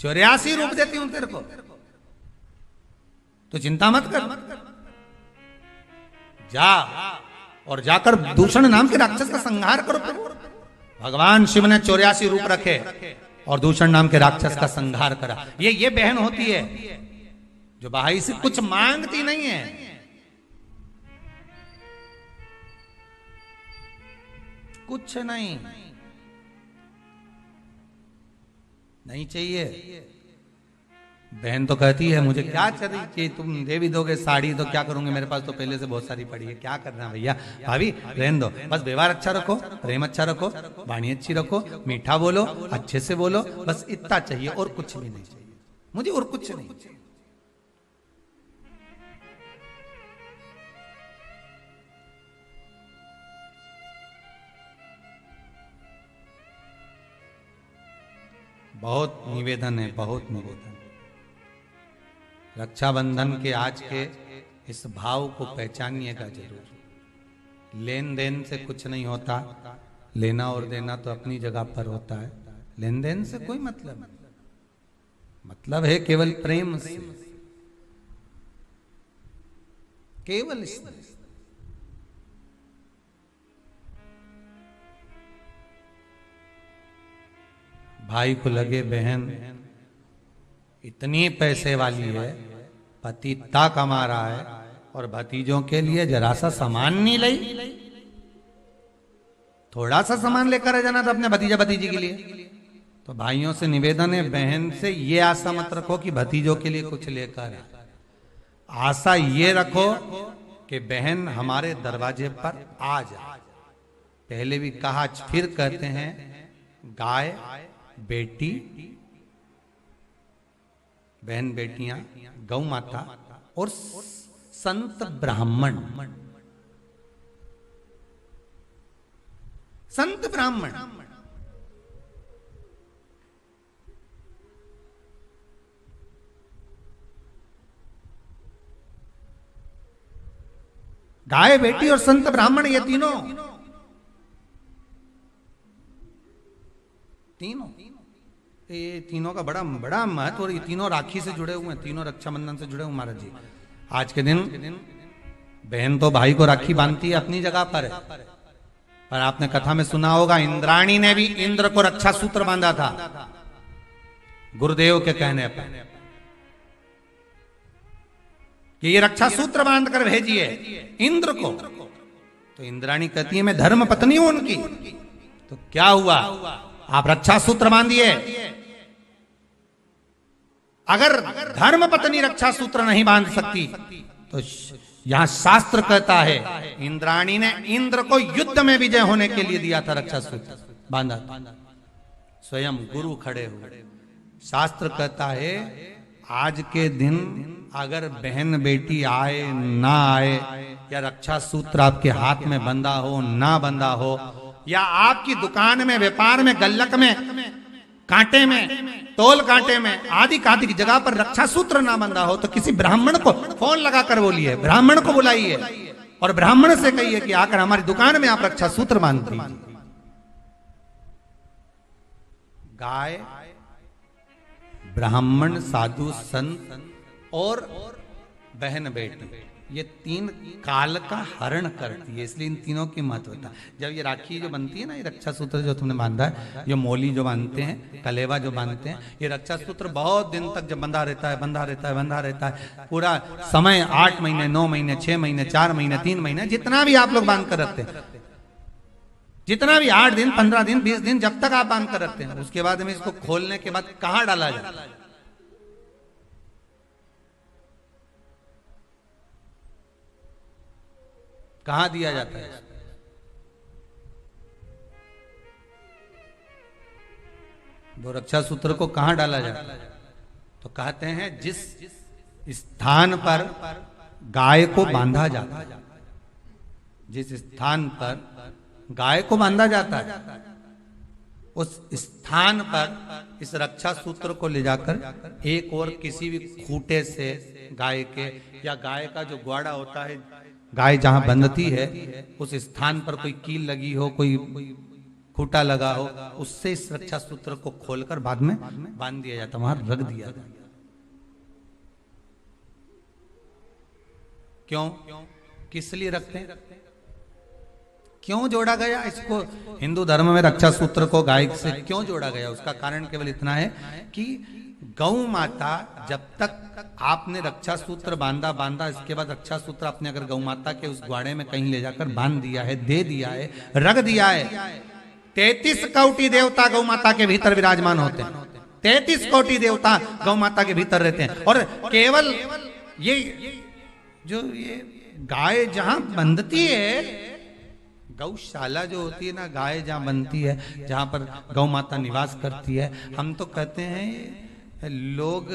84 रूप देती हूं तेरे को, तो चिंता मत कर, जा और जाकर दूषण नाम के राक्षस का संहार करो। भगवान शिव ने 84 रूप रखे और दूषण नाम के राक्षस का संहार करा। ये बहन होती है जो भाई से कुछ मांगती नहीं है, कुछ नहीं चाहिए। बहन तो कहती है मुझे क्या चाहिए, तुम दे भी दोगे साड़ी तो क्या करूंगे, मेरे पास तो पहले से बहुत सारी पड़ी है, क्या करना भैया। भाभी रहने दो, बस व्यवहार अच्छा रखो, प्रेम अच्छा रखो, वाणी अच्छी रखो, मीठा बोलो, अच्छे से बोलो, बस इतना चाहिए और कुछ भी नहीं चाहिए मुझे, और कुछ नहीं चाहिए। बहुत निवेदन है, बहुत निवेदन। रक्षाबंधन के आज के इस भाव को पहचानिएगा जरूर। लेन देन से कुछ नहीं होता, लेना और देना तो अपनी जगह पर होता है, लेन देन से कोई मतलब नहीं, मतलब है केवल प्रेम से। केवल स्नेह। भाई को लगे बहन इतनी पैसे वाली है, पति इतना कमा रहा है और भतीजों के लिए जरा सा सामान नहीं लाई, थोड़ा सा सामान लेकर आ जाना था अपने भतीजा भतीजी के लिए। तो भाइयों से निवेदन है, बहन से ये आशा मत रखो कि भतीजों के लिए कुछ लेकर आशा ये रखो कि बहन हमारे दरवाजे पर आ जाए। पहले भी कहा, फिर कहते हैं, गाय बेटी, बहन बेटियां, गौ माता और संत ब्राह्मण। संत ब्राह्मण गाय बेटी और संत ब्राह्मण, ये तीनों ये तीनों का बड़ा बड़ा महत्व। और ये तीनों राखी से जुड़े हुए हैं, तीनों रक्षाबंधन से जुड़े हुए महाराज जी। आज के दिन बहन तो भाई को राखी बांधती है, अपनी जगह पर है, पर आपने कथा में सुना होगा इंद्राणी ने भी इंद्र को रक्षा सूत्र बांधा था गुरुदेव के कहने पर कि ये रक्षा सूत्र बांध कर भेजिए इंद्र को। तो इंद्राणी कहती है मैं धर्म पत्नी हूं उनकी। तो क्या हुआ, आप रक्षा सूत्र बांधिए। अगर धर्म पत्नी रक्षा सूत्र नहीं बांध सकती तो यहां शास्त्र कहता है इंद्राणी ने इंद्र को युद्ध में विजय होने के लिए दिया था रक्षा सूत्र, बांधा था। स्वयं गुरु खड़े हुए। शास्त्र कहता है आज के दिन अगर बहन बेटी आए ना आए, या रक्षा सूत्र आपके हाथ में बंधा हो ना बंधा हो, या आपकी दुकान में, व्यापार में, गल्लक में, कांटे में, तोल कांटे में आदि कादि की जगह पर रक्षा सूत्र ना बंधा हो, तो किसी ब्राह्मण को फोन लगाकर बोलिए, ब्राह्मण को बुलाइए और ब्राह्मण से कहिए कि आकर हमारी दुकान में आप रक्षा सूत्र बांध दीजिए। गाय, ब्राह्मण, साधु, संत और बहन बेटी, ये तीन काल का हरण करती है, इसलिए इन तीनों की महत्वता। जब ये राखी जो बनती है ना, ये रक्षा सूत्र जो तुमने बांधा है, ये मोली जो बांधते हैं, कलेवा जो बांधते हैं, ये रक्षा सूत्र बहुत दिन तक जब बंधा रहता है, बंधा रहता है, बंधा रहता है, पूरा समय 8 महीने, 9 महीने, 6 महीने, 4 महीने, 3 महीने, जितना भी आप लोग बांध कर रखते हैं, जितना भी 8 दिन, 15 दिन, 20 दिन, जब तक आप बांध कर रखते हैं, उसके बाद में इसको खोलने के बाद कहां डाला जाए? कहां दिया जाता है? वो रक्षा सूत्र को कहां डाला जाता है? तो कहते हैं जिस स्थान पर गाय को बांधा जाता है, जिस स्थान पर गाय को बांधा जाता है, उस स्थान पर इस रक्षा सूत्र को ले जाकर एक और किसी भी खूंटे से गाय के, या गाय का जो ग्वाड़ा होता है, गाय जहां बंधती है उस स्थान पर कोई कील लगी हो, कोई खूंटा लगा हो, उससे इस रक्षा सूत्र को खोलकर बाद में बांध दिया जाता, वहां रख दिया जाता। क्यों, किस लिए रखते हैं, क्यों जोड़ा गया इसको? हिंदू धर्म में रक्षा सूत्र को गाय से क्यों जोड़ा गया? उसका कारण केवल इतना है कि गौ माता, जब तक आपने रक्षा सूत्र बांधा, इसके बाद रक्षा सूत्र आपने अगर गौ माता के उस ग्वाड़े में कहीं ले जाकर बांध दिया है, दे दिया है, रख दिया है, 33 कोटि देवता गौ माता के भीतर विराजमान होते हैं, 33 कोटि देवता गौ माता के भीतर रहते हैं। और केवल ये जो ये गाय जहां बंधती है, गौशाला जो होती है ना, गाय जहां बनती है, जहां पर गौ माता निवास करती है, हम तो कहते हैं लोग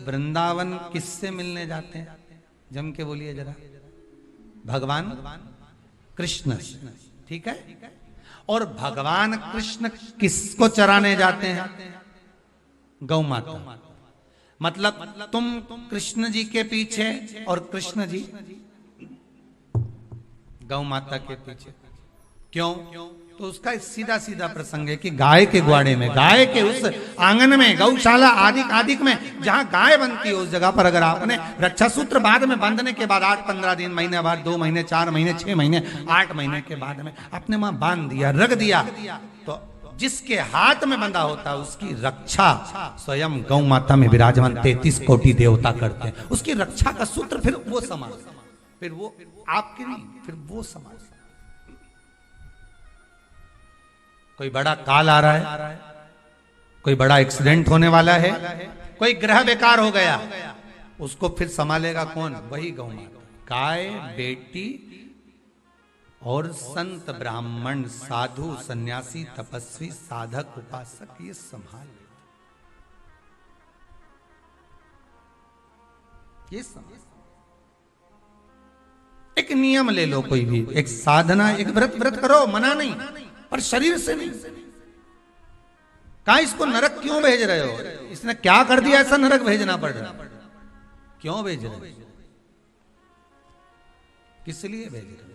वृंदावन किससे मिलने जाते हैं? जम के बोलिए जरा। भगवान कृष्ण, ठीक है। और भगवान कृष्ण किसको चराने जाते हैं? गौ माता। मतलब तुम कृष्ण जी के पीछे और कृष्ण जी गौ माता के पीछे। क्यों? तो उसका सीधा सीधा प्रसंग है कि गाय के ग्वाड़े में, गाय के उस आंगन में, गौशाला आदिक आदिक में जहां गाय बनती है, उस जगह पर अगर आपने रक्षा सूत्र बाद में बांधने के बाद 8-15 दिन, महीने बाद, 2 महीने, 4 महीने, 6 महीने, 8 महीने के बाद में आपने वहां बांध दिया, रख दिया, तो जिसके हाथ में बंधा होता है उसकी रक्षा स्वयं गौ माता में विराजमान 33 कोटि देवता करते हैं। उसकी रक्षा का सूत्र फिर वो समाज, फिर वो आपके नहीं, फिर वो समाज। कोई बड़ा काल आ रहा है, कोई बड़ा एक्सीडेंट होने वाला है, कोई ग्रह बेकार हो गया, उसको फिर संभालेगा कौन? वही गौ माता। गाय, बेटी और संत, ब्राह्मण, साधु, सन्यासी, तपस्वी, साधक, उपासक ये संभाल लेते, ये संभाल। एक नियम ले लो कोई भी, एक साधना, एक व्रत करो, मना नहीं, पर शरीर से नहीं। कहा इसको नरक क्यों भेज रहे हो? इसने क्या कर दिया ऐसा नरक भेजना पड़ रहा? क्यों भेज रहे हो? किस लिए भेज रहे हो?